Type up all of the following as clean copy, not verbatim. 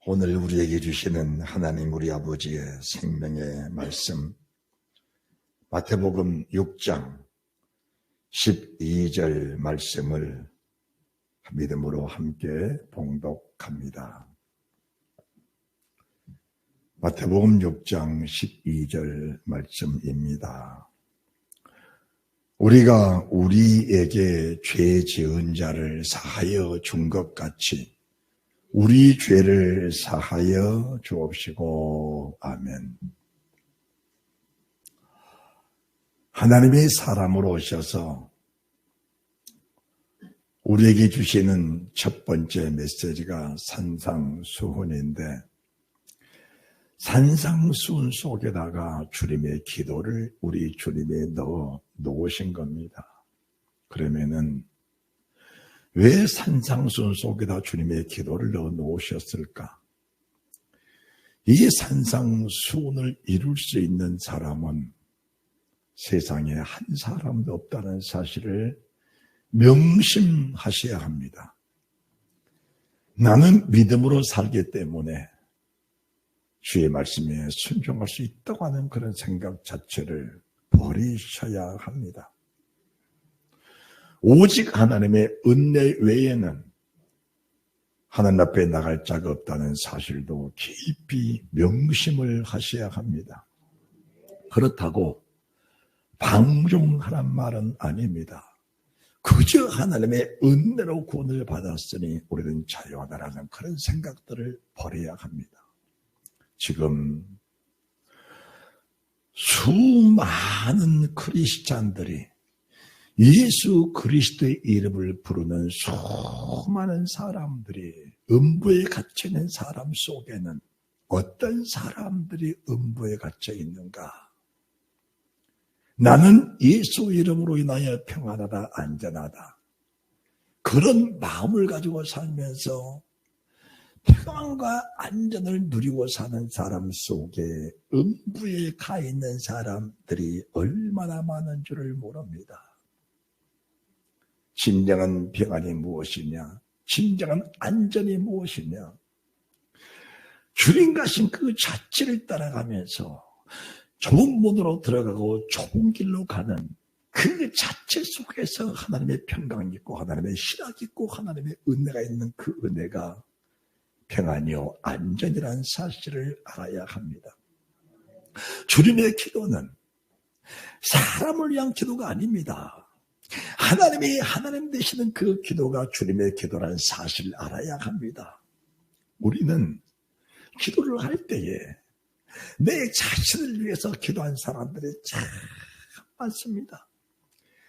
오늘 우리에게 주시는 하나님 우리 아버지의 생명의 말씀, 마태복음 6장 12절 말씀을 믿음으로 함께 봉독합니다. 마태복음 6장 12절 말씀입니다. 우리가 우리에게 죄 지은 자를 사하여 준 것 같이 우리 죄를 사하여 주옵시고. 아멘. 하나님의 사람으로 오셔서 우리에게 주시는 첫 번째 메시지가 산상수훈인데, 산상수훈 속에다가 주님의 기도를 우리 주님에 넣어 놓으신 겁니다. 그러면은 왜 산상수훈 속에다 주님의 기도를 넣어 놓으셨을까? 이 산상수훈을 이룰 수 있는 사람은 세상에 한 사람도 없다는 사실을 명심하셔야 합니다. 나는 믿음으로 살기 때문에 주의 말씀에 순종할 수 있다고 하는 그런 생각 자체를 버리셔야 합니다. 오직 하나님의 은혜 외에는 하나님 앞에 나갈 자가 없다는 사실도 깊이 명심을 하셔야 합니다. 그렇다고 방종하란 말은 아닙니다. 그저 하나님의 은혜로 구원을 받았으니 우리는 자유하다라는 그런 생각들을 버려야 합니다. 지금 수많은 크리스찬들이 예수 그리스도의 이름을 부르는 수많은 사람들이 음부에 갇혀 있는 사람 속에는 어떤 사람들이 음부에 갇혀 있는가? 나는 예수 이름으로 인하여 평안하다, 안전하다. 그런 마음을 가지고 살면서 평안과 안전을 누리고 사는 사람 속에 음부에 가 있는 사람들이 얼마나 많은 줄을 모릅니다. 진정한 평안이 무엇이냐? 진정한 안전이 무엇이냐? 주님 가신 그 자체를 따라가면서 좁은 문으로 들어가고 좁은 길로 가는 그 자체 속에서 하나님의 평강이 있고 하나님의 실학이 있고 하나님의 은혜가 있는 그 은혜가 평안이요 안전이라는 사실을 알아야 합니다. 주님의 기도는 사람을 위한 기도가 아닙니다. 하나님 되시는 그 기도가 주님의 기도라는 사실을 알아야 합니다. 우리는 기도를 할 때에 내 자신을 위해서 기도한 사람들이 참 많습니다.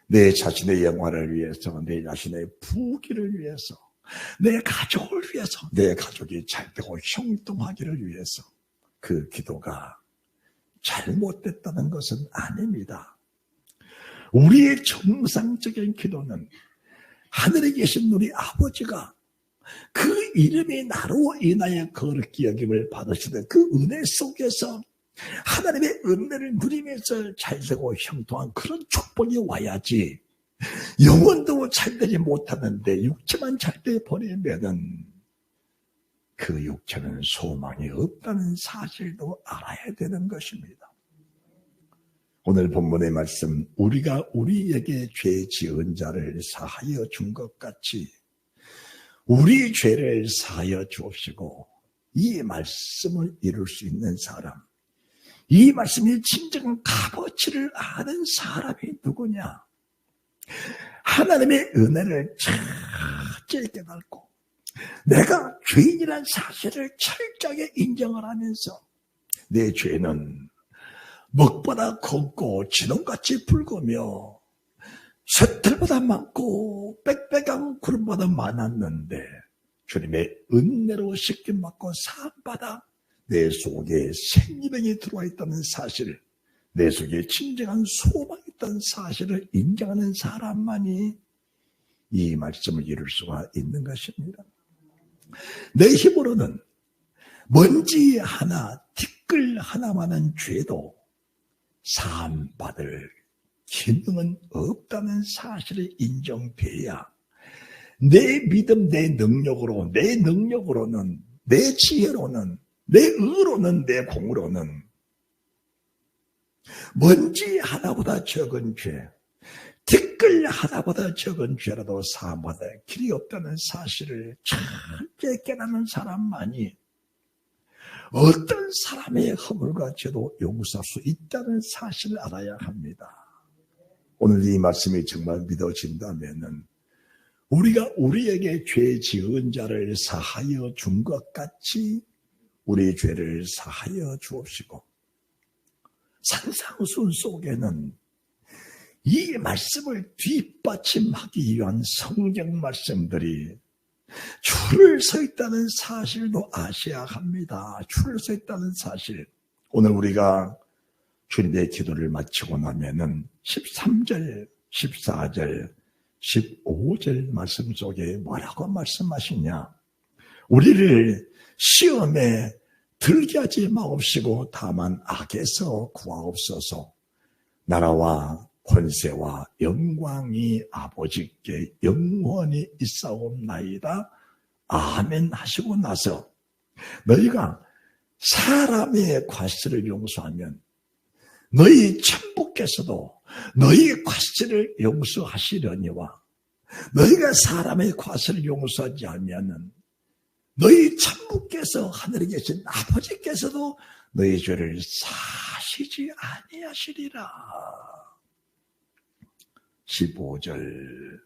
내 자신의 영화를 위해서, 내 자신의 부귀를 위해서, 내 가족을 위해서, 내 가족이 잘되고 형통하기를 위해서 그 기도가 잘못됐다는 것은 아닙니다. 우리의 정상적인 기도는 하늘에 계신 우리 아버지가 그 이름이 나로 인하여 거룩히 여김을 받으시는 그 은혜 속에서 하나님의 은혜를 누리면서 잘되고 형통한 그런 축복이 와야지, 영혼도 잘되지 못하는데 육체만 잘돼 버리면은 그 육체는 소망이 없다는 사실도 알아야 되는 것입니다. 오늘 본문의 말씀, 우리가 우리에게 죄 지은 자를 사하여 준 것 같이 우리 죄를 사하여 주옵시고, 이 말씀을 이룰 수 있는 사람, 이 말씀이 진정한 값어치를 아는 사람이 누구냐? 하나님의 은혜를 철저히 깨닫고 내가 죄인이란 사실을 철저하게 인정을 하면서 내 죄는 먹보다 컸고 진홍같이 붉으며 쇠틀보다 많고 빽빽한 구름보다 많았는데 주님의 은혜로 씻김받고 사함받아 내 속에 생명이 들어와 있다는 사실, 내 속에 진정한 소망이 있다는 사실을 인정하는 사람만이 이 말씀을 이룰 수가 있는 것입니다. 내 힘으로는 먼지 하나, 티끌 하나만한 죄도 사함받을 기능은 없다는 사실을 인정돼야 내 믿음, 내 능력으로는 내 지혜로는, 내 의로는, 내 공으로는 먼지 하나보다 적은 죄, 티끌 하나보다 적은 죄라도 사함받을 길이 없다는 사실을 철저히 깨닫는 사람만이 어떤 사람의 허물과 죄도 용서할 수 있다는 사실을 알아야 합니다. 오늘 이 말씀이 정말 믿어진다면 우리가 우리에게 죄 지은 자를 사하여 준 것 같이 우리 죄를 사하여 주옵시고, 산상순 속에는 이 말씀을 뒷받침하기 위한 성경 말씀들이 줄을 서 있다는 사실도 아셔야 합니다. 줄을 서 있다는 사실. 오늘 우리가 주님의 기도를 마치고 나면은 13절, 14절, 15절 말씀 속에 뭐라고 말씀하시냐? 우리를 시험에 들게 하지 마옵시고 다만 악에서 구하옵소서. 나라와 권세와 영광이 아버지께 영원히 있사옵나이다. 아멘 하시고 나서 너희가 사람의 과실을 용서하면 너희 천부께서도 너희 과실을 용서하시려니와 너희가 사람의 과실을 용서하지 않으면 너희 천부께서 하늘에 계신 아버지께서도 너희 죄를 사시지 아니하시리라. 15절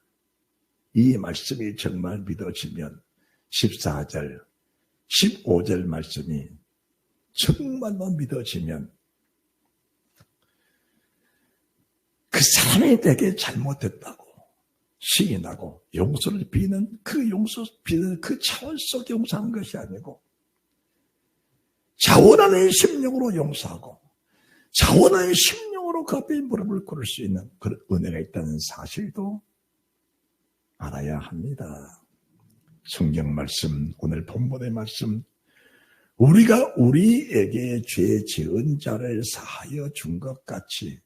이 말씀이 정말 믿어지면 14절 15절 말씀이 정말로 믿어지면 그 사람이 내게 잘못했다고 시인하고 용서를 비는 그 용서 비는 그 차원 속 용서한 것이 아니고 자원하는 심령으로 용서하고 자원하는 심령으로 그 앞에 무릎을 꿇을 수 있는 그런 은혜가 있다는 사실도 알아야 합니다. 성경 말씀, 오늘 본문의 말씀, 우리가 우리에게 죄 지은 자를 사하여 준 것 같이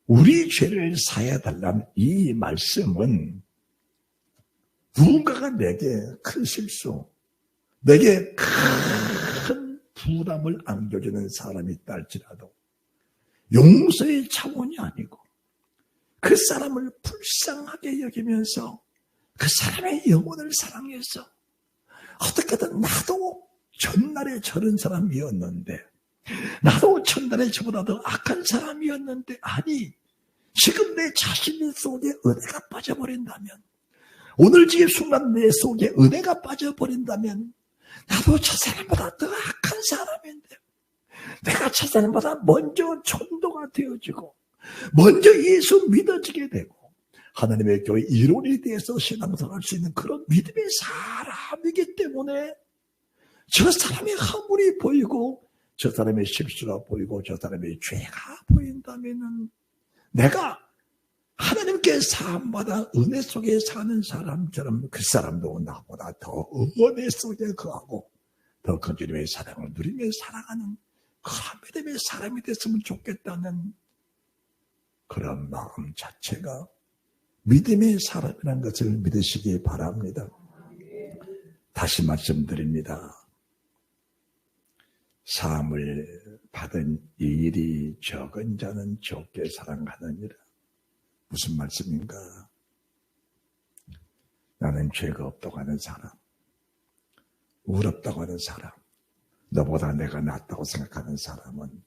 우리 죄를 사해 달라는 이 말씀은 누군가가 내게 큰 실수, 내게 큰 부담을 안겨주는 사람이 있다 할지라도 용서의 차원이 아니고 그 사람을 불쌍하게 여기면서 그 사람의 영혼을 사랑해서 어떻게든 나도 전날에 저런 사람이었는데 나도 전날에 저보다 더 악한 사람이었는데 아니 지금 내 자신 속에 은혜가 빠져버린다면 오늘 지금 순간 내 속에 은혜가 빠져버린다면 나도 저 사람보다 더 악한 사람인데 내가 저 사람보다 먼저 전도가 되어지고 먼저 예수 믿어지게 되고 하나님의 교회 이론에 대해서 신앙생활할 수 있는 그런 믿음의 사람이기 때문에 저 사람의 허물이 보이고 저 사람의 실수가 보이고 저 사람의 죄가 보인다면은 내가 하나님께 사함받아 은혜 속에 사는 사람처럼 그 사람도 나보다 더 은혜 속에 거하고 더 그 주님의 사랑을 누리며 살아가는 그런 믿음의 사람이 됐으면 좋겠다는 그런 마음 자체가 믿음의 사람이라는 것을 믿으시기 바랍니다. 다시 말씀드립니다. 사함을 받은 일이 적은 자는 적게 사랑하느니라. 무슨 말씀인가? 나는 죄가 없다고 하는 사람, 울 없다고 하는 사람, 너보다 내가 낫다고 생각하는 사람은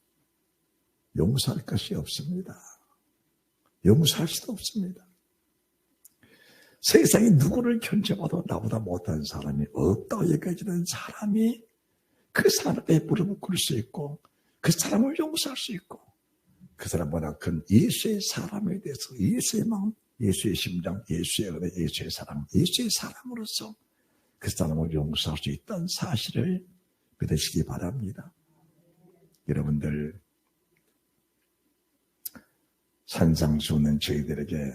용서할 것이 없습니다. 용서할 수도 없습니다. 세상에 누구를 견제봐도 나보다 못한 사람이 없다고 여겨지는 사람이 그 사람의 무릎을 꿇을 수 있고 그 사람을 용서할 수 있고 그 사람보다 큰 예수의 사람에 대해서 예수의 마음, 예수의 심장, 예수의 은혜, 예수의 사랑, 예수의 사람으로서 그 사람을 용서할 수 있다는 사실을 믿으시기 바랍니다. 여러분들 산상수는 저희들에게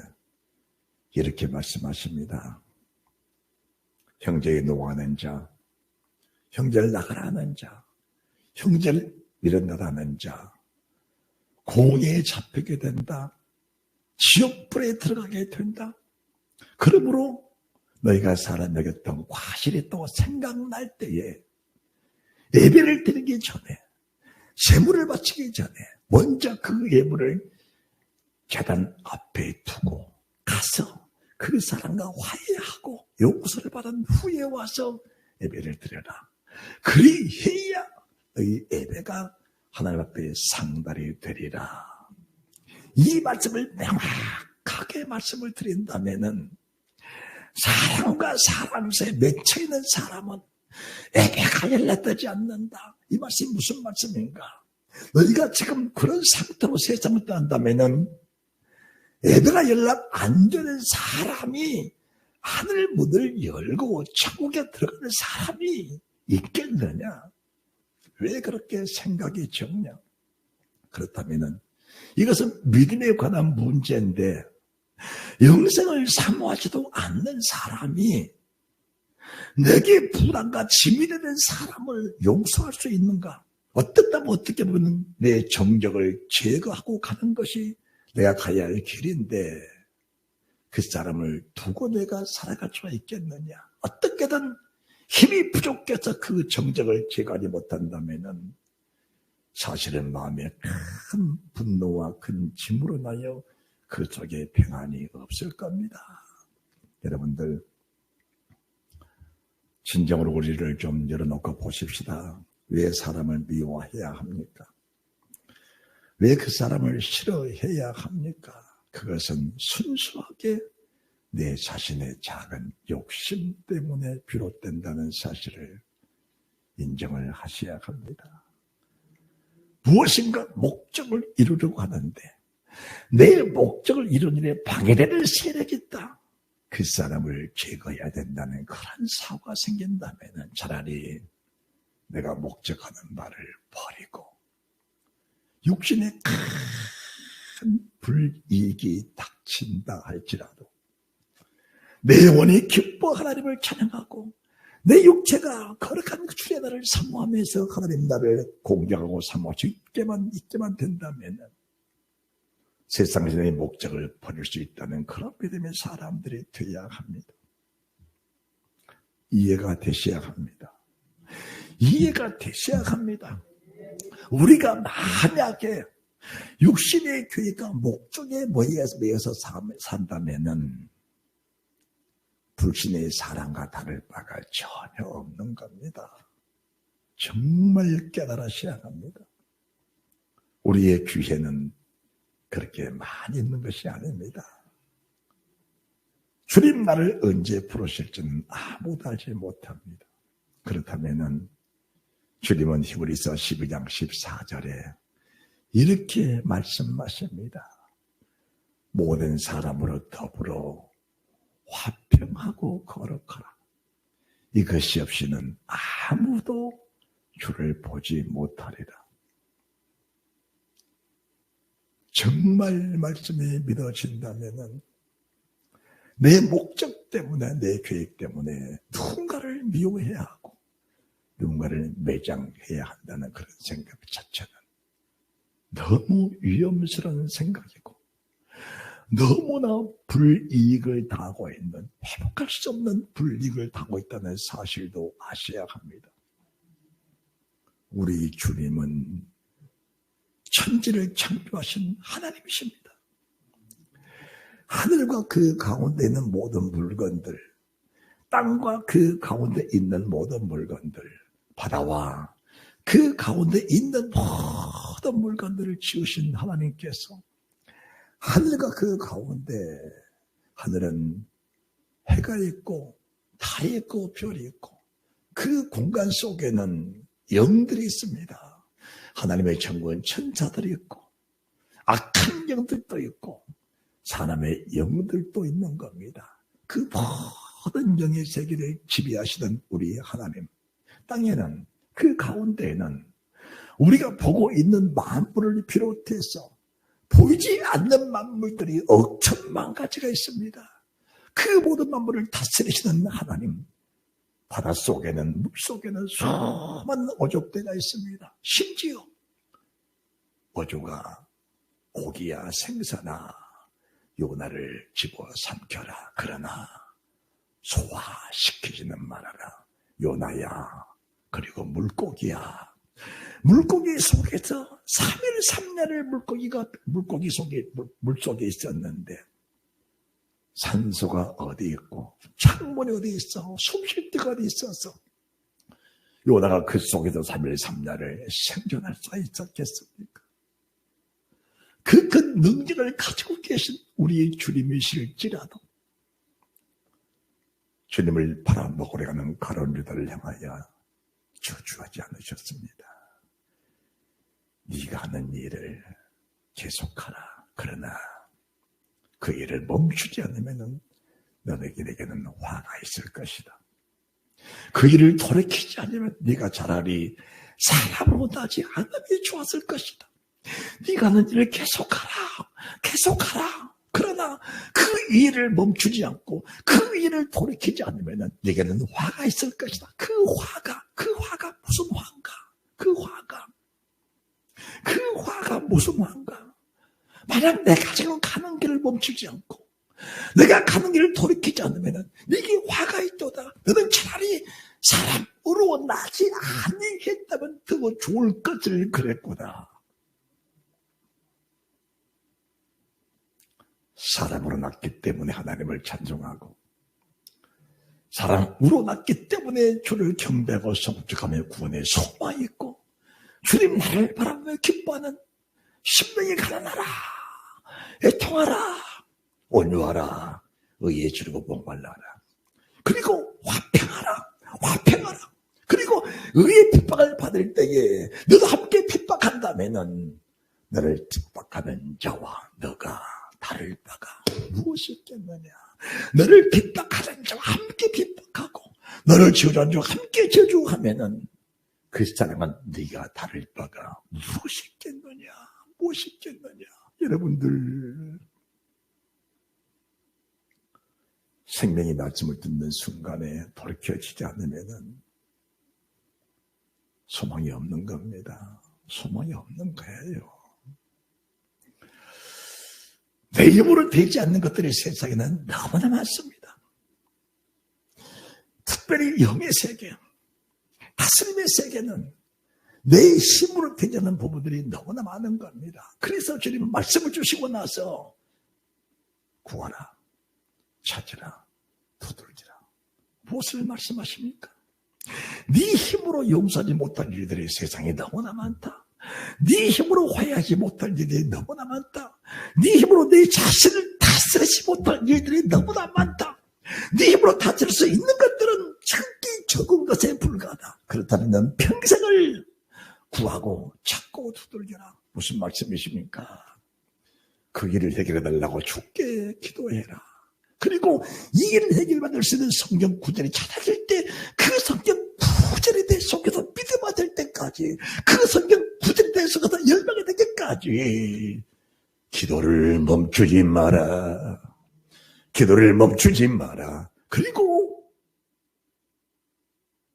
이렇게 말씀하십니다. 형제의 노하는 자, 형제를 나가라 하는 자, 형제를 밀어내라는 자, 공에 잡히게 된다. 지옥불에 들어가게 된다. 그러므로 너희가 사람 여겼던 과실이 또 생각날 때에 예배를 드리기 전에, 제물을 바치기 전에 먼저 그 예물을 제단 앞에 두고 가서 그 사람과 화해하고 용서를 받은 후에 와서 예배를 드려라. 그리해야 이 예배가 하나님 앞에 상달이 되리라. 이 말씀을 명확하게 말씀을 드린다면은 사람과 사람 사이에 맺혀 있는 사람은 예배가 연락되지 않는다. 이 말씀이 무슨 말씀인가? 너희가 지금 그런 상태로 세상을 떠난다면은 예배가 연락 안 되는 사람이 하늘 문을 열고 천국에 들어가는 사람이 있겠느냐? 왜 그렇게 생각이 적냐? 그렇다면은 이것은 믿음에 관한 문제인데 영생을 사모하지도 않는 사람이 내게 부담과 짐이 되는 사람을 용서할 수 있는가? 어떻게 보면 내 정적을 제거하고 가는 것이 내가 가야 할 길인데 그 사람을 두고 내가 살아갈 수가 있겠느냐? 어떻게든 힘이 부족해서 그 정적을 제거하지 못한다면은 사실은 마음에 큰 분노와 큰 짐으로 나여 그 속에 평안이 없을 겁니다. 여러분들 진정으로 우리를 좀 열어놓고 보십시다. 왜 사람을 미워해야 합니까? 왜 그 사람을 싫어해야 합니까? 그것은 순수하게 내 자신의 작은 욕심 때문에 비롯된다는 사실을 인정을 하셔야 합니다. 무엇인가 목적을 이루려고 하는데 내 목적을 이루는 일에 방해되는 세력이 있다. 그 사람을 제거해야 된다는 그런 사고가 생긴다면 차라리 내가 목적하는 바를 버리고 육신의 큰 불이익이 닥친다 할지라도 내 영혼이 기뻐 하나님을 찬양하고 내 육체가 거룩한 주의 나를 사모하면서 하나님 나를 공경하고 사모할 수 있게만 된다면 세상에서 내 목적을 버릴 수 있다는 그런 믿음의 사람들이 되어야 합니다. 이해가 되셔야 합니다. 이해가 되셔야 합니다. 우리가 만약에 육신의 교회가 목적에 매여서 산다면은 불신의 사랑과 다를 바가 전혀 없는 겁니다. 정말 깨달으셔야 합니다. 우리의 귀에는 그렇게 많이 있는 것이 아닙니다. 주님 나를 언제 부르실지는 아무도 알지 못합니다. 그렇다면은 주님은 히브리서 12장 14절에 이렇게 말씀하십니다. 모든 사람으로 더불어 화평하고 거룩하라. 이것이 없이는 아무도 주를 보지 못하리라. 정말 말씀이 믿어진다면 내 목적 때문에 내 계획 때문에 누군가를 미워해야 하고 누군가를 매장해야 한다는 그런 생각 자체는 너무 위험스러운 생각이고 너무나 불이익을 당하고 있는 회복할 수 없는 불이익을 당하고 있다는 사실도 아셔야 합니다. 우리 주님은 천지를 창조하신 하나님이십니다. 하늘과 그 가운데 있는 모든 물건들, 땅과 그 가운데 있는 모든 물건들, 바다와 그 가운데 있는 모든 물건들을 지으신 하나님께서 하늘과 그 가운데 하늘은 해가 있고 달이 있고 별이 있고 그 공간 속에는 영들이 있습니다. 하나님의 천국은 천사들이 있고 악한 영들도 있고 사람의 영들도 있는 겁니다. 그 모든 영의 세계를 지배하시던 우리 하나님, 땅에는 그 가운데에는 우리가 보고 있는 만물을 비롯해서 보이지 않는 만물들이 억천만 가지가 있습니다. 그 모든 만물을 다스리시는 하나님, 바닷속에는 물속에는 수많은 어족대가 있습니다. 심지어 어조가 고기야 생선아 요나를 집어삼켜라. 그러나 소화시키지는 말아라. 요나야 그리고 물고기야. 물고기 속에서 3일 3년을 물속에 있었는데 산소가 어디 있고 창문이 어디 있어, 숨 쉴 데가 어디 있어서 요나가 그 속에서 3일 3년을 생존할 수 있었겠습니까? 그 능력을 가지고 계신 우리 주님이실지라도 주님을 바라보고 가는 가룟 유다를 향하여 저주하지 않으셨습니다. 네가 하는 일을 계속하라. 그러나 그 일을 멈추지 않으면 너에게는 화가 있을 것이다. 그 일을 돌이키지 않으면 네가 차라리 사람으로 나지 않음이 좋았을 것이다. 네가 하는 일을 계속하라. 그러나 그 일을 멈추지 않고 그 일을 돌이키지 않으면 네게는 화가 있을 것이다. 그 화가 무슨 화인가? 그 화가 무슨 화인가? 만약 내가 지금 가는 길을 멈추지 않고 내가 가는 길을 돌이키지 않으면 네게 화가 있도다. 너는 차라리 사람으로 나지 아니했다면 더 좋을 것을 그랬구나. 사람으로 났기 때문에 하나님을 찬송하고 사람으로 났기 때문에 주를 경배하고 성축하며 구원의 소망이 있고 주님 나를 바라보며 기뻐하는 심령이 가난하라, 애통하라, 온유하라, 의에 주르고 목말라라. 그리고 화평하라. 그리고 의의 핍박을 받을 때에 너도 함께 핍박한다면은 너를 핍박하는 자와 너가 다를 바가 무엇이 있겠느냐. 너를 핍박하는 자와 함께 핍박하고 너를 저주하는 자와 함께 저주하면은 그 사람은 네가 다를 바가 무엇이 있겠느냐. 여러분들, 생명의 말씀을 듣는 순간에 돌이켜지지 않으면은 소망이 없는 겁니다. 소망이 없는 거예요. 내 힘으로 되지 않는 것들이 세상에는 너무나 많습니다. 특별히 영의 세계, 하나님의 세계는 내 힘으로 되지 않는 부분들이 너무나 많은 겁니다. 그래서 주님은 말씀을 주시고 나서 구하라, 찾으라, 두들기라. 무엇을 말씀하십니까? 네 힘으로 용서하지 못할 일들이 세상에 너무나 많다. 네 힘으로 화해하지 못할 일들이 너무나 많다. 네 힘으로 내 자신을 다스리지 못할 일들이 너무나 많다. 네 힘으로 다스릴 수 있는 것들은 참기 적은 것에 불과하다. 그렇다면 넌 평생을 구하고 찾고 두들겨라. 무슨 말씀이십니까? 그 일을 해결해달라고 주께 기도해라. 그리고 이 일을 해결받을 수 있는 성경 구절이 찾아질 때 그 성경 구절에 대해 속에서 믿음 얻을 때까지, 그 성경 구절에 대해 속에서 열망이 될 때까지 기도를 멈추지 마라. 그리고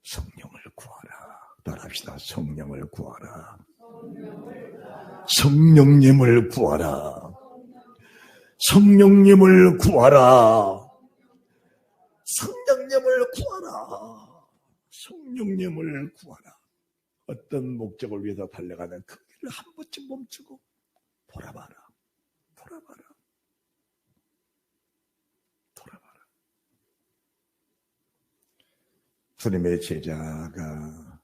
성령을 구하라. 따라합시다. 성령님을 구하라. 성령님을 구하라. 어떤 목적을 위해서 달려가는 그 길을 한 번쯤 멈추고 돌아봐라. 주님의 제자가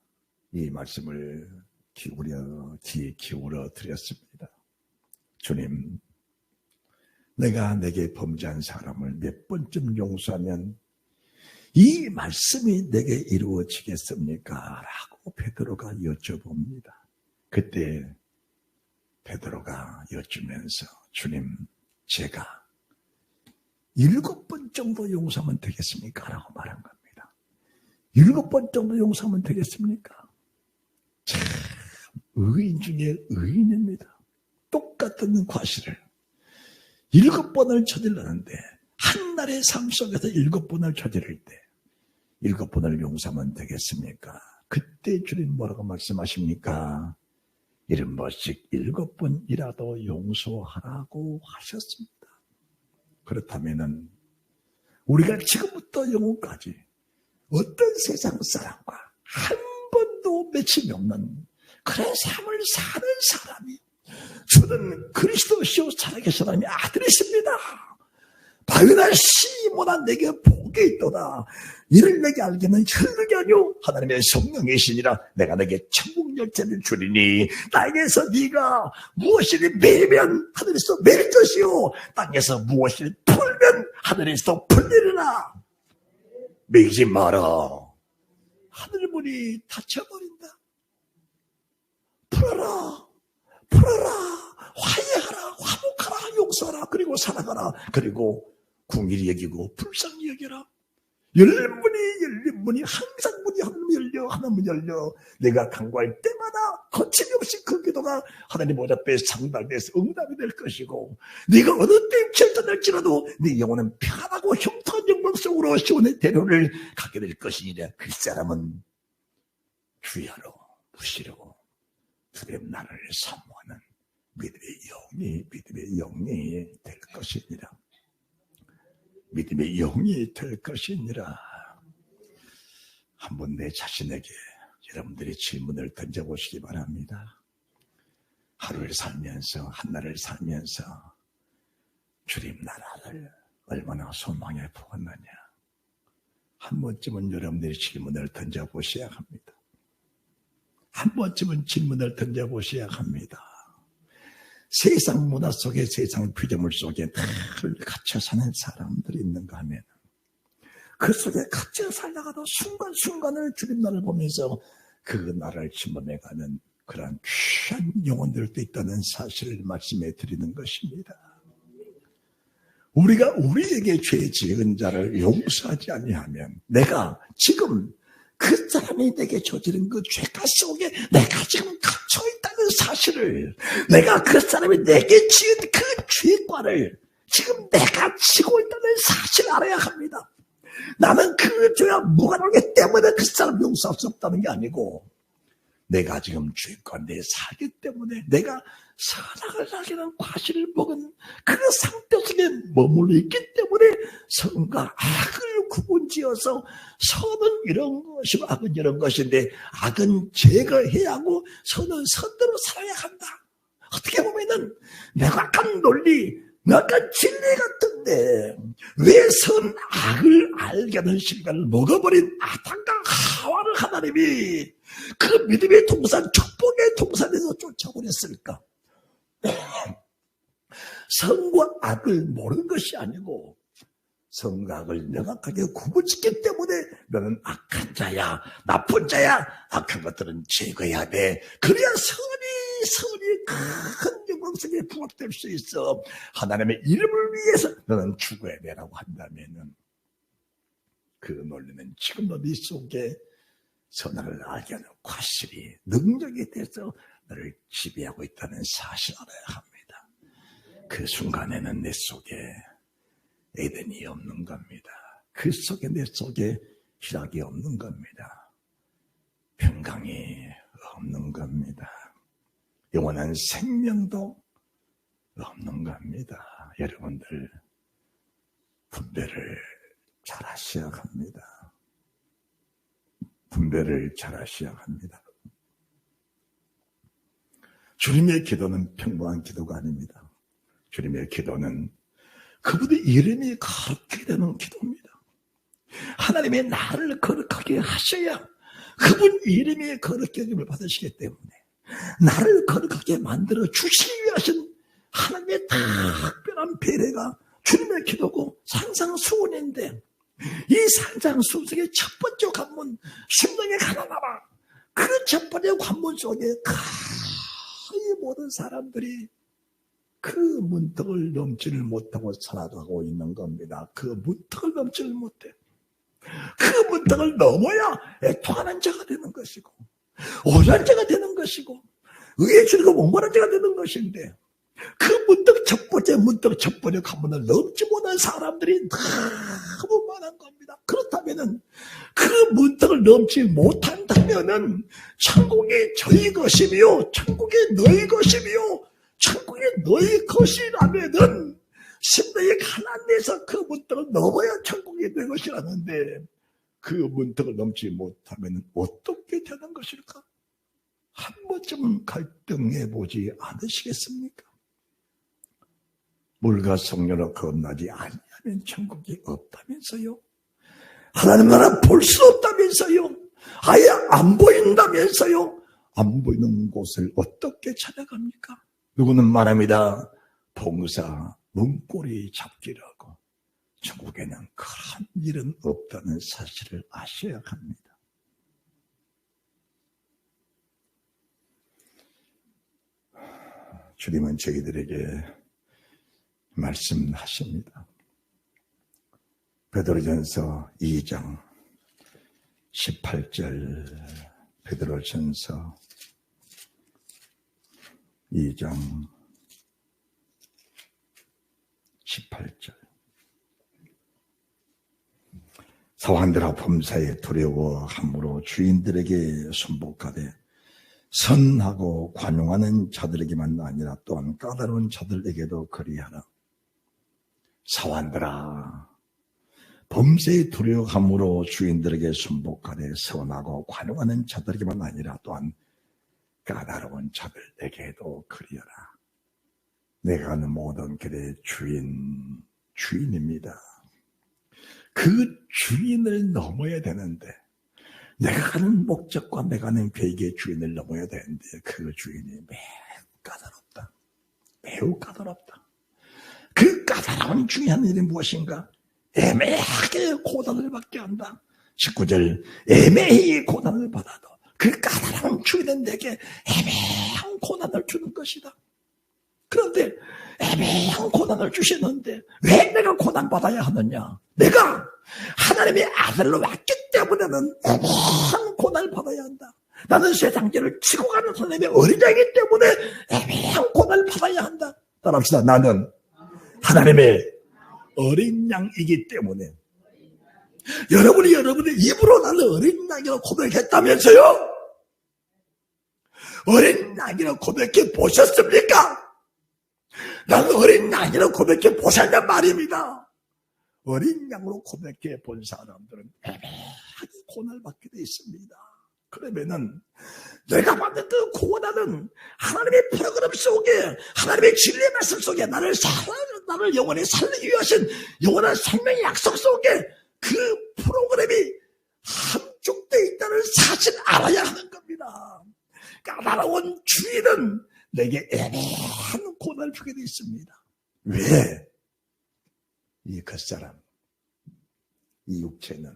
이 말씀을 귀 기울여 드렸습니다. 주님, 내가 내게 범죄한 사람을 몇 번쯤 용서하면 이 말씀이 내게 이루어지겠습니까? 라고 베드로가 여쭤봅니다. 그때 베드로가 여쭈면서 주님, 제가 7번 정도 용서하면 되겠습니까? 라고 말한 겁니다. 7번 정도 용서하면 되겠습니까? 참, 의인 중에 의인입니다. 똑같은 과실을 7번을 저질렀는데 한 날의 삶 속에서 7번을 저지를 때 7번을 용서하면 되겠습니까? 그때 주님 뭐라고 말씀하십니까? 70번씩 7번이라도 용서하라고 하셨습니다. 그렇다면은 우리가 지금부터 영혼까지 어떤 세상 사람과 한 번 맺힘이 없는 그런 삶을 사는 사람이 주는 그리스도시요 살아계신 하나님의 아들이십니다. 바위나 시모나 내게 복이 있도다. 이를 내게 알게는 혈육이 아니오 하나님의 성령이시니라. 내가 내게 천국 열쇠를 주리니 땅에서 네가 무엇이니 매면 하늘에서 매일 것이요 땅에서 무엇이니 풀면 하늘에서 풀리리라. 매이지 마라. 하늘문이 닫혀버린다. 풀어라. 풀어라. 화해하라. 화목하라. 용서하라. 그리고 사랑하라. 그리고 궁일이 여기고 불쌍히 여겨라. 열린 문이 항상 문이 하나문 열려 내가 간구할 때마다 거침없이 그 기도가 하나님 보좌 앞에 상달돼서 응답이 될 것이고 네가 어느 때 결단할지라도 네 영혼은 편하고 형통한 영광 속으로 시온의 대로를 가게 될 것이니라. 그 사람은 주야로 부시려고 주님 나라를 사모하는 믿음의 영이 될 것이니라. 믿음의 영이 될 것이니라. 한번 내 자신에게 여러분들이 질문을 던져보시기 바랍니다. 하루를 살면서 한날을 살면서 주님 나라를 얼마나 소망해 보았느냐. 한 번쯤은 여러분들이 질문을 던져보셔야 합니다. 한 번쯤은 질문을 던져보셔야 합니다. 세상 문화 속에 세상 피조물 속에 늘 갇혀 사는 사람들이 있는가 하면 그 속에 갇혀 살다가도 순간순간을 주님 나라를 보면서 그 나라를 침범해가는 그런 귀한 영혼들도 있다는 사실을 말씀해 드리는 것입니다. 우리가 우리에게 죄 지은 자를 용서하지 아니하면 내가 지금 그 사람이 내게 저지른 그 죄가 속에 내가 지금 갇혀있다는 사실을, 내가 그 사람이 내게 지은 그 죄과를 지금 내가 지고 있다는 사실을 알아야 합니다. 나는 그 죄와 무관하기 때문에 그 사람 용서할 수 없다는 게 아니고 내가 지금 죄 가운데 살기 때문에 내가 선악을 하기는 과실을 먹은 그 상태 속에 머물러 있기 때문에 선과 악을 구분지어서 선은 이런 것이고 악은 이런 것인데 악은 제거해야 하고 선은 선대로 살아야 한다. 어떻게 보면은 명확한 논리, 명확한 진리 같은데 왜 선 악을 알게 하는 시간을 먹어버린 아담과 하와를 하나님이 그 믿음의 동산, 축복의 동산에서 쫓아보냈을까? 선과 악을 모르는 것이 아니고 선과 악을 명확하게 구분짓기 때문에 너는 악한 자야, 나쁜 자야, 악한 것들은 제거해야 돼. 그래야 선이 큰 영광 속에 부합될 수 있어. 하나님의 이름을 위해서 너는 죽어야 되라고 한다면은 그 논리는 지금도 네 속에 선악을 알게 하는 과실이 능력이 돼서 너를 지배하고 있다는 사실을 알아야 합니다. 그 순간에는 내 속에 에덴이 없는 겁니다. 그 속에 내 속에 희락이 없는 겁니다. 평강이 없는 겁니다. 영원한 생명도 없는 겁니다. 여러분들 분별을 잘 하셔야 합니다. 분별을 잘 하셔야 합니다. 주님의 기도는 평범한 기도가 아닙니다. 주님의 기도는 그분의 이름이 거룩하게 되는 기도입니다. 하나님의 나를 거룩하게 하셔야 그분 이름이 거룩함을 받으시기 때문에 나를 거룩하게 만들어 주시기 위해 하신 하나님의 특별한 배려가 주님의 기도고 산상수훈인데 이 산상수훈의 첫 번째 관문 심령의 가난하라. 그 첫 번째 관문 속에 거의 모든 사람들이 그 문턱을 넘지를 못하고 살아가고 있는 겁니다. 그 문턱을 넘지를 못해. 그 문턱을 넘어야 애통하는 자가 되는 것이고 오랜 자가 되는 것이고 의에 주리고 원만한 자가 되는 것인데 그 문턱 첫 번째 관문을 넘지 못한 사람들이 너무 많은 겁니다. 그렇다면은 그 문턱을 넘지 못한다면은 천국이 저희 것이며 천국이 너희 것이며 천국이 너희 것이라면은 심령의 가난에서 그 문턱을 넘어야 천국이 너희 것이라는데 그 문턱을 넘지 못하면 어떻게 되는 것일까? 한 번쯤은 갈등해 보지 않으시겠습니까? 물과 성령으로 거듭나지 아니하면 천국이 없다면서요? 하나님 나라 볼 수 없다면서요? 아예 안 보인다면서요? 안 보이는 곳을 어떻게 찾아갑니까? 누구는 말합니다. 봉사, 문고리 잡기라고. 천국에는 그런 일은 없다는 사실을 아셔야 합니다. 주님은 저희들에게 말씀하십니다. 베드로전서 2장 18절, 베드로전서 2장 18절. 사환들아 범사에 두려워함으로 주인들에게 순복하되 선하고 관용하는 자들에게만 아니라 또한 까다로운 자들에게도 그리하라. 사환들아 범사에 두려워함으로 주인들에게 순복하되 선하고 관용하는 자들에게만 아니라 또한 까다로운 자들에게도 그리하라. 내가 하는 모든 길의 주인입니다. 그 주인을 넘어야 되는데, 내가 가는 목적과 내가 가는 계획의 주인을 넘어야 되는데 그 주인이 매우 까다롭다. 매우 까다롭다. 그 까다로운 주인이 하는 일이 무엇인가? 애매하게 고난을 받게 한다. 19절, 애매히 고난을 받아도 그 까다로운 주인은 내게 애매한 고난을 주는 것이다. 그런데 애매한 고난을 주시는데 왜 내가 고난받아야 하느냐? 내가 하나님의 아들로 왔기 때문에는 애매한 고난을 받아야 한다. 나는 세상죄를 치고 가는 하나님의 어린양이기 때문에 애매한 고난을 받아야 한다. 따라합시다. 나는 하나님의 어린 양이기 때문에. 여러분의 입으로 나는 어린 양이라고 고백했다면서요? 어린 양이라고 고백해 보셨습니까? 나는 어린 양이라고 고백해 보셨냔 말입니다. 어린 양으로 고백해 본 사람들은 애매하게 고난을 받게 되어 있습니다. 그러면은 내가 받는 그 고난은 하나님의 프로그램 속에, 하나님의 진리의 말씀 속에 나를 영원히 살리기 위하신 영원한 생명의 약속 속에 그 프로그램이 함축되어 있다는 사실을 알아야 하는 겁니다. 까다로운 주인은 내게 애매한 고난을 주게 되어 있습니다. 왜? 이 겉사람, 이 육체는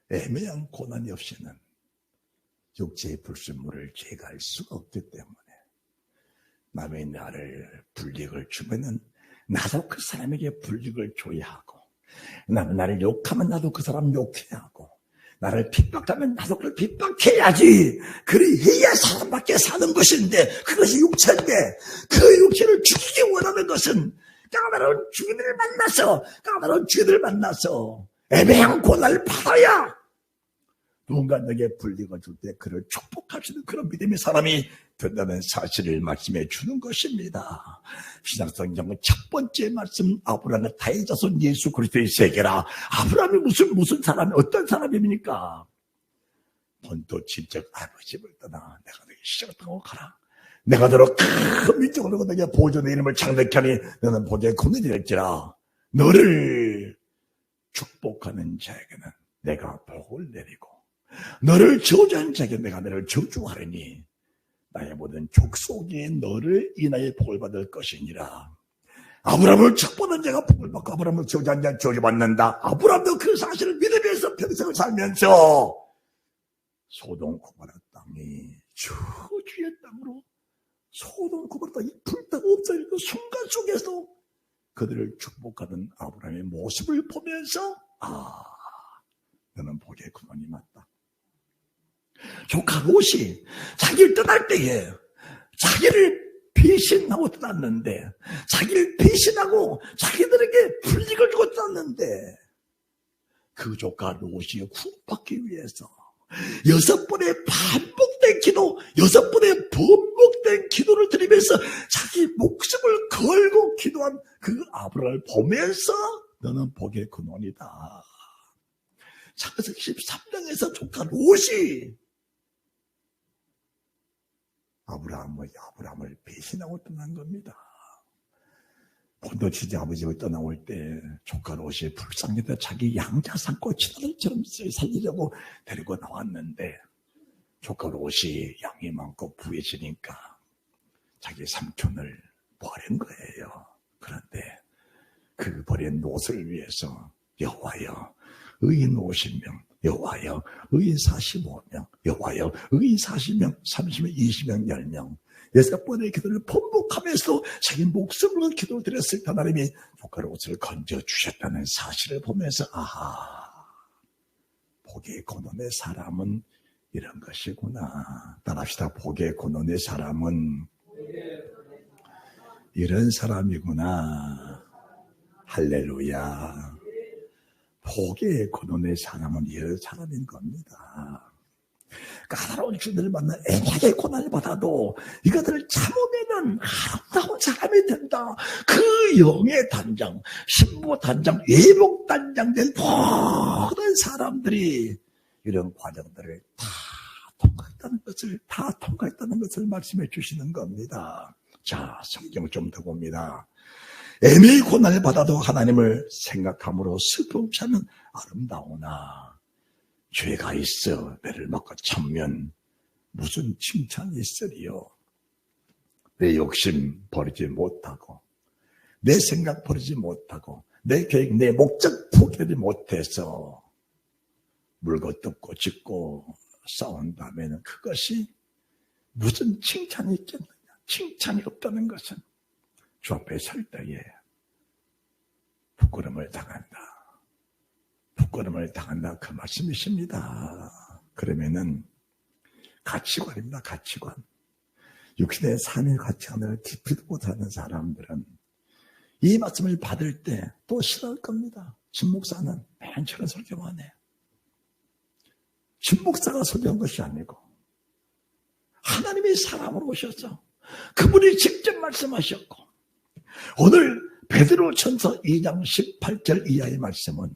애매한 고난이 없이는 육체의 불순물을 제거할 수가 없기 때문에 남의 나를 불이익을 주면은 나도 그 사람에게 불이익을 줘야 하고, 남의 나를 욕하면 나도 그 사람 욕해야 하고, 나를 핍박하면 나도 그걸 핍박해야지. 그래야 사람밖에 사는 것인데, 그것이 육체인데, 그 육체를 죽이기 원하는 것은 까다로운 주인을 만나서 애매한 고난을 받아야 누군가 내게 불리가 줄 때 그를 축복할 수 있는 그런 믿음의 사람이 된다는 사실을 말씀해 주는 것입니다. 신약성경은 첫 번째 말씀, 아브라함의 다의 자손 예수 그리스도의 세계라. 아브라함이 무슨 사람이, 어떤 사람입니까? 본토 친척 아버지를 떠나 내가 너에게 시작을 타고 가라. 내가 너로 큰 민족으로 너에게 보존의 이름을 창대케 하니 너는 보존의 군인이 될지라. 너를 축복하는 자에게는 내가 복을 내리고, 너를 저주하는 자에게 내가 너를 저주하리니 나의 모든 족속에 너를 인하여 복을 받을 것이니라. 아브라함을 축복하는 자가 복을 받고 아브라함을 저주하는 자는 저주받는다. 아브라함도 그 사실을 믿으면서 평생을 살면서 소돔 고모라 땅이 저주의 땅으로, 소돔 고모라 땅이 불타고 없어지는 그 순간 속에서 그들을 축복하는 아브라함의 모습을 보면서 너는 복의 근원이 맞다. 조카 롯이 자기를 떠날 때에 자기를 배신하고 떠났는데, 자기를 배신하고 자기들에게 불이익을 주고 떠났는데, 그 조카 롯이 구원받기 위해서 6번의 반복된 기도, 6번의 번복된 기도를 드리면서 자기 목숨을 걸고 기도한 그 아브라함을 보면서 너는 복의 근원이다. 창세기 13장에서 조카 롯이 아브라함을 배신하고 떠난 겁니다. 본토치지 아버지가 떠나올 때 조카 롯이 불쌍해서 자기 양자 삼고 친아들처럼 살리려고 데리고 나왔는데 조카 롯이 양이 많고 부해지니까 자기 삼촌을 버린 거예요. 그런데 그 버린 롯을 위해서 여호와여 의인 50명, 여호와여 의인 45명, 여호와여 의인 40명, 30명, 20명, 10명 6번의 기도를 번복하면서 자기 목숨으로 기도드렸을 때 하나님이 조카 롯을 건져주셨다는 사실을 보면서 아하, 복의 근원의 사람은 이런 것이구나. 따라합시다. 복의 근원의 사람은 이런 사람이구나. 할렐루야. 복의 근원의 사람은 이런 사람인 겁니다. 까다로운 주들을 만나 애매하게 고난을 받아도 이것들을 참으면은 아름다운 사람이 된다. 그 영의 단장, 신부 단장, 예복 단장 된 모든 사람들이 이런 과정들을 다 통과했다는 것을 말씀해 주시는 겁니다. 자, 성경 좀 더 봅니다. 애매히 고난을 받아도 하나님을 생각함으로 슬픔 참으면 아름다우나 죄가 있어 매를 맞고 참으면 무슨 칭찬이 있으리요. 내 욕심 버리지 못하고 내 생각 버리지 못하고 내 계획 내 목적 포기하지 못해서 물고 뜯고 짚고 싸운다면 그것이 무슨 칭찬이 있겠느냐. 칭찬이 없다는 것은 주 앞에 설 때에 부끄러움을 당한다. 부끄러움을 당한다 그 말씀이십니다. 그러면은 가치관입니다. 가치관. 육신의 삶의 가치관을 깊이도 못하는 사람들은 이 말씀을 받을 때 또 싫어할 겁니다. 진목사는 맨 처음 설교만 해. 진목사가 설교한 것이 아니고 하나님이 사람으로 오셔서 그분이 직접 말씀하셨고 오늘 베드로 전서 2장 18절 이하의 말씀은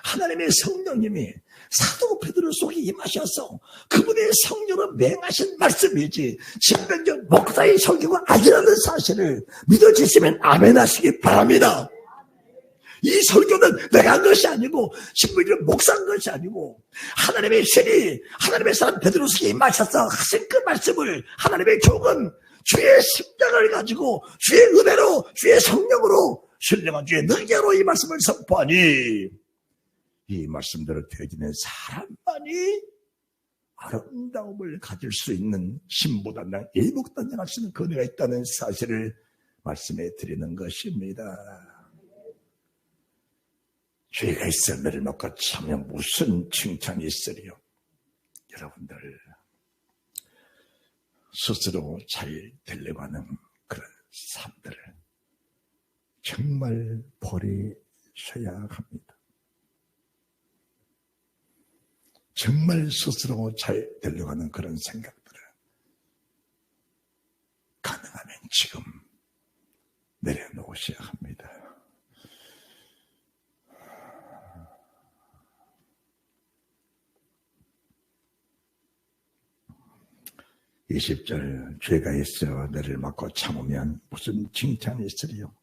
하나님의 성령님이 사도 베드로 속에 임하셔서 그분의 성령으로 맹하신 말씀이지 신병적 목사의 설교가 아니라는 사실을 믿어주시면 아멘 하시기 바랍니다. 이 설교는 내가 한 것이 아니고 신부님 목사한 것이 아니고 하나님의 신이 하나님의 사람 베드로 속에 임하셔서 하신 그 말씀을 하나님의 교훈 주의 심장을 가지고 주의 은혜로 주의 성령으로 신령한 주의 능력으로 이 말씀을 선포하니 이 말씀대로 되어지는 사람만이 아름다움을 가질 수 있는 신부단장, 예복단장 할 수 있는 권위가 있다는 사실을 말씀해 드리는 것입니다. 죄가 있어 매를 먹고 참으면 무슨 칭찬이 있으리요. 여러분들 스스로 잘 되려고 하는 그런 삶들을 정말 버리셔야 합니다. 정말 스스로 잘 되려고 하는 그런 생각들을 가능하면 지금 내려놓으셔야 합니다. 20절 죄가 있어 너를 막고 참으면 무슨 칭찬이 있으리요.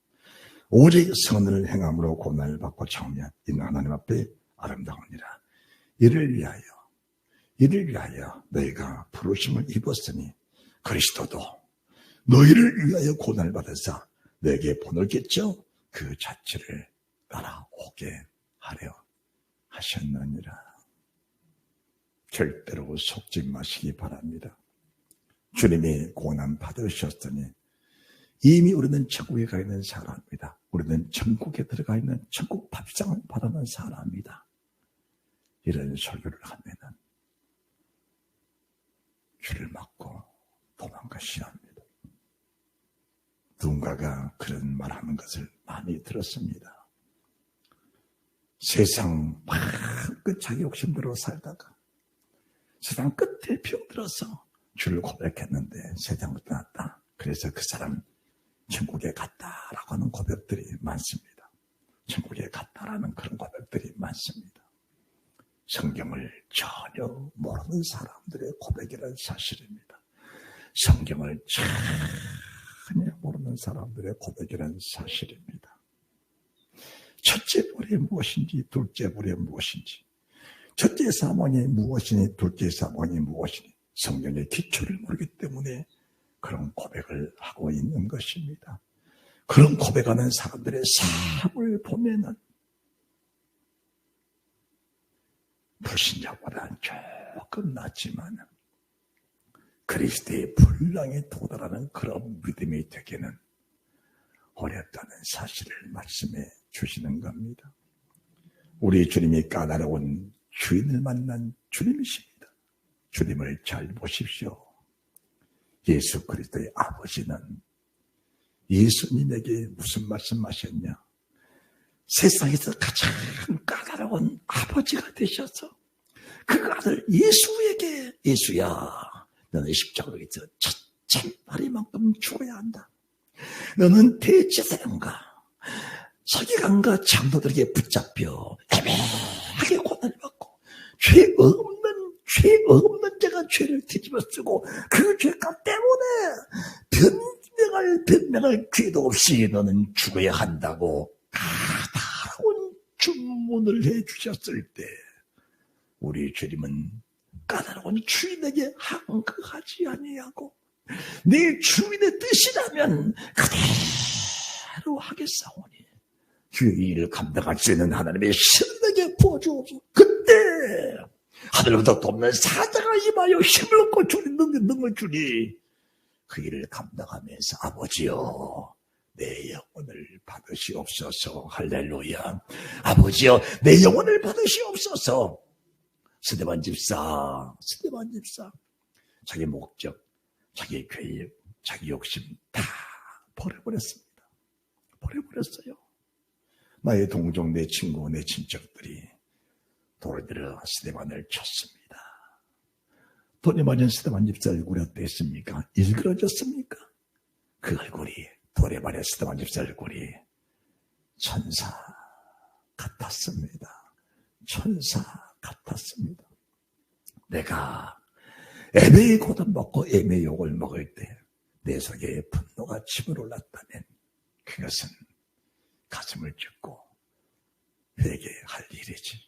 오직 선을 행함으로 고난을 받고 참으면 이는 하나님 앞에 아름다우니라. 이를 위하여 너희가 부르심을 입었으니 그리스도도 너희를 위하여 고난을 받아서 너에게 본을 끼쳐 그 자체를 따라오게 하려 하셨느니라. 절대로 속지 마시기 바랍니다. 주님이 고난 받으셨으니 이미 우리는 천국에 가 있는 사람입니다. 우리는 천국에 들어가 있는 천국 밥상을 받아는 사람입니다. 이런 설교를 하면은 주를 맞고 도망가셔야 합니다. 누군가가 그런 말하는 것을 많이 들었습니다. 세상 끝 자기 욕심대로 살다가 세상 끝에 병들어서 주를 고백했는데 세상으로 떠났다. 그래서 그 사람 천국에 갔다라고 하는 고백들이 많습니다. 천국에 갔다라는 그런 고백들이 많습니다. 성경을 전혀 모르는 사람들의 고백이라는 사실입니다. 성경을 전혀 모르는 사람들의 고백이라는 사실입니다. 첫째 벌이 무엇인지, 둘째 벌이 무엇인지, 첫째 사망이 무엇이니, 둘째 사망이 무엇이니 성경의 기초를 모르기 때문에 그런 고백을 하고 있는 것입니다. 그런 고백하는 사람들의 삶을 보면은 불신자보다는 조금 낫지만 그리스도의 분량에 도달하는 그런 믿음이 되기는 어렵다는 사실을 말씀해 주시는 겁니다. 우리 주님이 까다로운 주인을 만난 주님이십니다. 주님을 잘 보십시오. 예수 그리스도의 아버지는 예수님에게 무슨 말씀하셨냐? 세상에서 가장 까다로운 아버지가 되셔서 그 아들 예수에게, 예수야, 너는 십자가에서 첫째 마리만큼 죽어야 한다. 너는 대제사장과 서기관과 장로들에게 붙잡혀 애매하게 고난을 받고 죄 없는 자가 죄를 뒤집어 쓰고 그 죄값 때문에 변명할 기회도 없이 너는 죽어야 한다고 까다로운 주문을 해주셨을 때 우리 주님은 까다로운 주인에게 항거하지 아니하고 내 주인의 뜻이라면 그대로 하겠사오니 주의 일을 감당할 수 있는 하나님의 신에게 부어주옵소서. 그때 하늘부터 돕는 사자가 임하여 힘을 얻고 주님 능을 주니 그 일을 감당하면서 아버지여 내 영혼을 받으시옵소서. 할렐루야. 아버지여 내 영혼을 받으시옵소서. 스데반 집사 자기 목적, 자기 계획, 자기 욕심 다 버려버렸습니다. 버려버렸어요. 나의 동종, 내 친구, 내 친척들이 돌을 들어 스데반을 쳤습니다. 돈이 많은 스데반 집사 얼굴이 어땠습니까? 일그러졌습니까? 그 얼굴이, 돌에 말해 스데반 집사 얼굴이 천사 같았습니다. 천사 같았습니다. 내가 애매히 고단 먹고 애매히 욕을 먹을 때 내 속에 분노가 치밀어올랐다면 그것은 가슴을 찢고 회개할 일이지.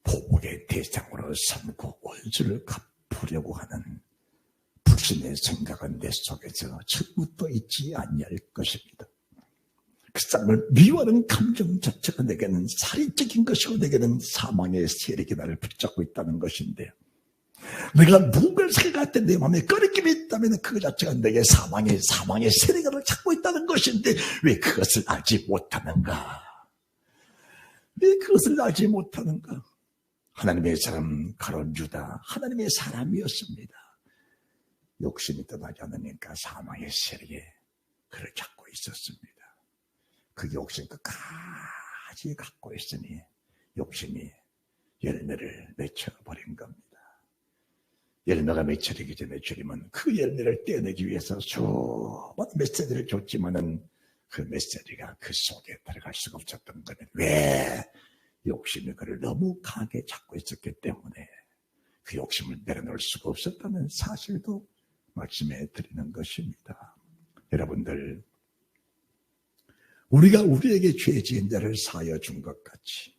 보복의 대상으로 삼고 원수를 갚으려고 하는 불신의 생각은 내 속에서 처음부터 있지 아니할 것입니다. 그 사람을 미워하는 감정 자체가 내게는 살인적인 것이고 내게는 사망의 세력이 나를 붙잡고 있다는 것인데 내가 누군가를 생각할 때 내 마음에 꺼리낌이 있다면 그 자체가 내게 사망의 세력이 나를 잡고 있다는 것인데 왜 그것을 알지 못하는가? 왜 그것을 알지 못하는가? 하나님의 사람 가룟 유다 하나님의 사람이었습니다. 욕심이 떠나지 않으니까 사망의 세력이 그를 잡고 있었습니다. 그 욕심 끝까지 갖고 있으니 욕심이 열매를 맺혀버린 겁니다. 열매가 맺혀지기 전에 주님은 그 열매를 떼내기 위해서 수많은 메시지를 줬지만은 그 메시지가 그 속에 들어갈 수가 없었던 거는 왜? 욕심이 그를 너무 강하게 잡고 있었기 때문에 그 욕심을 내려놓을 수가 없었다는 사실도 말씀해 드리는 것입니다. 여러분들, 우리가 우리에게 죄 지은 자를 사하여 준 것 같이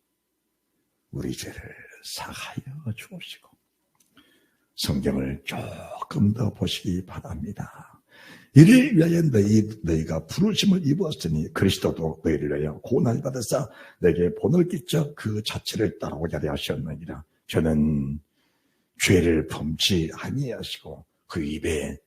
우리 죄를 사하여 주옵시고 성경을 조금 더 보시기 바랍니다. 이를 위하여 너희가 부르심을 입었으니 그리스도도 너희를 위하여 고난을 받으사 내게 본을 끼쳐 그 자체를 따라오게 하려 하셨느니라. 저는 죄를 범치 아니하시고 그 입에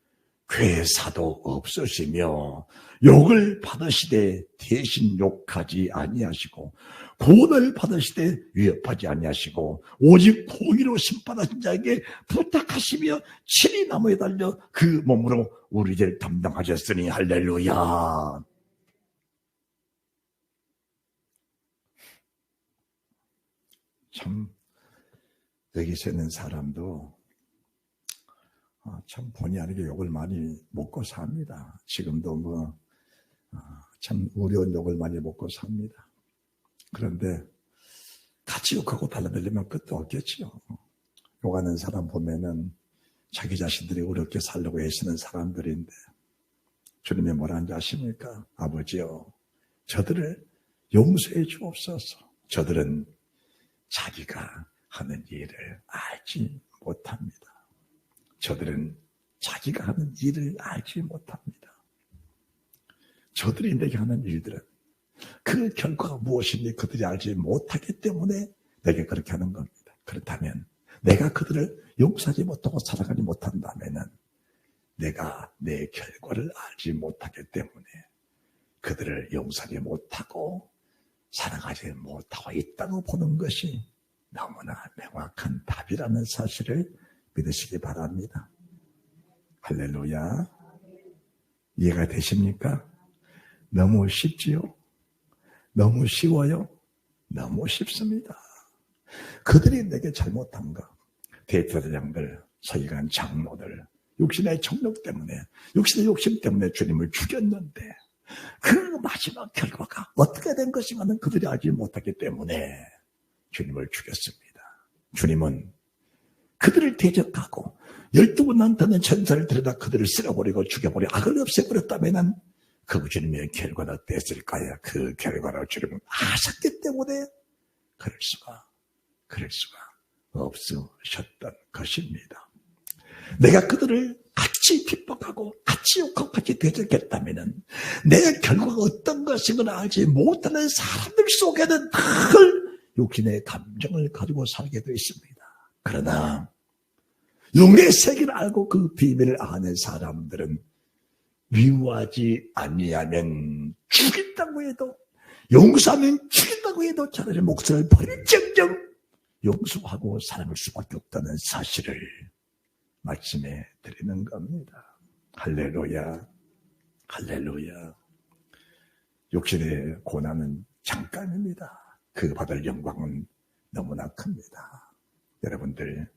괴사도 없으시며 욕을 받으시되 대신 욕하지 아니하시고 고난을 받으시되 위협하지 아니하시고 오직 공의로 심판하신 자에게 부탁하시며 친히 나무에 달려 그 몸으로 우리를 담당하셨으니 할렐루야. 참 여기서 있는 사람도 참 본의 아니게 욕을 많이 먹고 삽니다. 지금도 참 어려운 욕을 많이 먹고 삽니다. 그런데 같이 욕하고 달라들려면 끝도 없겠지요. 욕하는 사람 보면은 자기 자신들이 어렵게 살려고 애쓰는 사람들인데 주님이 뭐라는지 아십니까? 아버지요, 저들을 용서해 주옵소서. 저들은 자기가 하는 일을 알지 못합니다. 저들은 자기가 하는 일을 알지 못합니다. 저들이 내게 하는 일들은 그 결과가 무엇인지 그들이 알지 못하기 때문에 내게 그렇게 하는 겁니다. 그렇다면 내가 그들을 용서하지 못하고 사랑하지 못한다면은 내가 내 결과를 알지 못하기 때문에 그들을 용서하지 못하고 사랑하지 못하고 있다고 보는 것이 너무나 명확한 답이라는 사실을 믿으시기 바랍니다. 할렐루야. 이해가 되십니까? 너무 쉽지요? 너무 쉬워요? 너무 쉽습니다. 그들이 내게 잘못한 거, 대제사장들, 서기관 장로들, 육신의 정욕 때문에, 육신의 욕심 때문에 주님을 죽였는데 그 마지막 결과가 어떻게 된 것인가는 그들이 알지 못하기 때문에 주님을 죽였습니다. 주님은 그들을 대적하고 12분 남다는 천사를 들여다 그들을 쓸어버리고 죽여버리고 악을 없애버렸다면 그 주님의 결과는 어땠을까요? 그 결과로 주님은 아셨기 때문에 그럴 수가 없으셨던 것입니다. 내가 그들을 같이 핍박하고 같이 욕하고 같이 대적했다면 내 결과가 어떤 것인 걸 알지 못하는 사람들 속에는 늘 욕심의 감정을 가지고 살게 되어 있습니다. 그러나 영의 세계를 알고 그 비밀을 아는 사람들은 미워하지 아니하면 죽인다고 해도, 용서하면 죽인다고 해도 차라리 목숨을 버릴정정 용서하고 사랑할 수밖에 없다는 사실을 말씀해 드리는 겁니다. 할렐루야, 할렐루야. 욕심의 고난은 잠깐입니다. 그 받을 영광은 너무나 큽니다. 여러분들,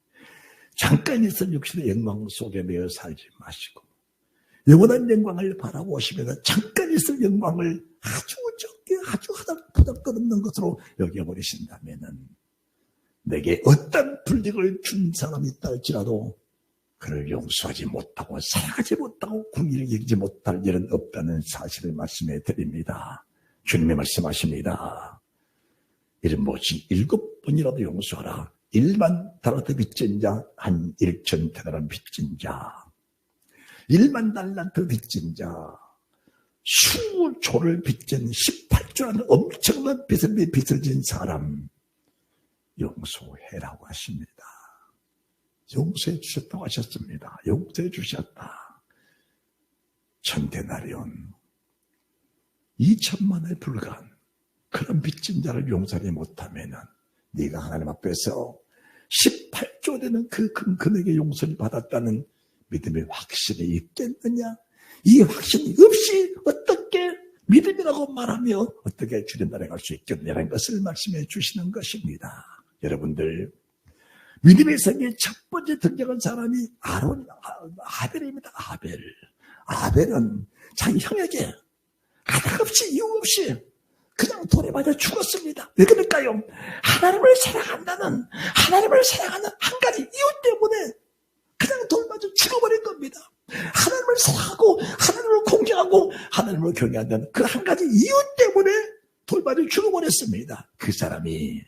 잠깐 있을 육신의 영광 속에 매여 살지 마시고 영원한 영광을 바라보시면 잠깐 있을 영광을 아주 적게, 아주 보잘것없는 것으로 여겨버리신다면 내게 어떤 불이익을 준 사람이 있다 할지라도 그를 용서하지 못하고 사랑하지 못하고 궁리를 여기지 못할 일은 없다는 사실을 말씀해 드립니다. 주님이 말씀하십니다. 이런 뭐지 7번이라도 용서하라. 1만 달란트 빚진 자, 한 1천 데나리 빚진 자, 1만 달란트 빚진 자, 수조를 빚진 18조라는 엄청난 빚을 진 사람 용서해라고 하십니다. 용서해 주셨다고 하셨습니다. 용서해 주셨다. 1000데나리온 2천만 원에 불과한 그런 빚진 자를 용서하지 못하면은 네가 하나님 앞에서 18조 되는 그 큰 금액의 용서를 받았다는 믿음의 확신이 있겠느냐? 이 확신이 없이 어떻게 믿음이라고 말하며 어떻게 주님 나라에 갈 수 있겠느냐는 것을 말씀해 주시는 것입니다. 여러분들, 믿음의 세계에 첫 번째 등장한 사람이 아벨입니다. 아벨은 자기 형에게 가닥없이 이유 없이 그냥 돌에 맞아 죽었습니다. 왜 그럴까요? 하나님을 사랑하는 한 가지 이유 때문에 그냥 돌 맞아 죽어버린 겁니다. 하나님을 사랑하고 하나님을 공경하고 하나님을 경외한다는 그 한 가지 이유 때문에 돌 맞아 죽어버렸습니다. 그 사람이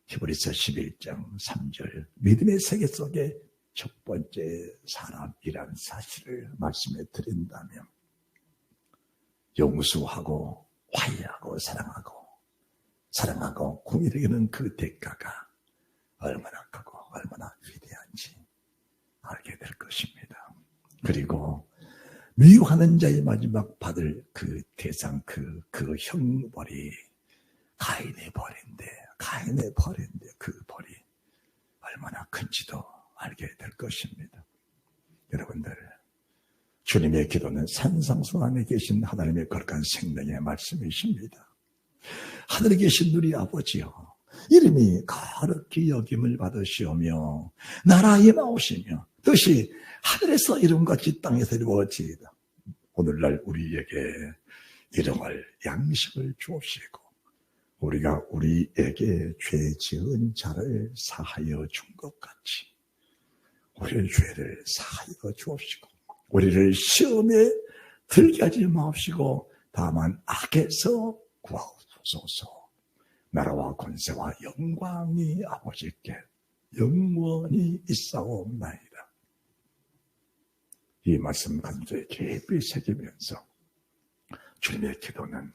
히브리서 11장 3절 믿음의 세계 속에 첫 번째 사람이란 사실을 말씀해 드린다면 용서하고 화해하고 사랑하고 공의되는 그 대가가 얼마나 크고 얼마나 위대한지 알게 될 것입니다. 그리고 미워하는 자의 마지막 받을 그 대상 그 형벌이 가인의 벌인데 그 벌이 얼마나 큰지도 알게 될 것입니다. 여러분들, 주님의 기도는 산상수 안에 계신 하나님의 거룩한 생명의 말씀이십니다. 하늘에 계신 우리 아버지여, 이름이 거룩히 여김을 받으시오며 나라 임하오시며 뜻이 하늘에서 이룬같이 땅에서 이루어지이다. 오늘날 우리에게 일용할 양식을 주옵시고 우리가 우리에게 죄 지은 자를 사하여 준 것 같이 우리의 죄를 사하여 주옵시고 우리를 시험에 들게 하지 마옵시고 다만 악에서 구하옵소서. 나라와 권세와 영광이 아버지께 영원히 있사옵나이다. 이 말씀 간절히 깊이 새기면서 주님의 기도는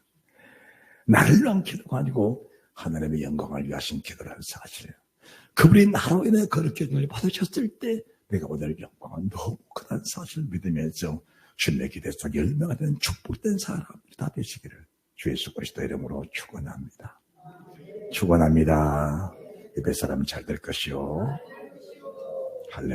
나를 위한 기도가 아니고 하나님의 영광을 위하신 기도라는 사실, 그분이 나로 인해 그렇게 은혜를 받으셨을 때 내가 오늘 영광은 너무 크다는 사실을 믿으면서 주님의 기대에서 열매가 되는 축복된 사람들이 다 되시기를 주 예수 그리스도 이름으로 축원합니다. 축원합니다. 예배 사람은 잘 될 것이요. 할렐루야.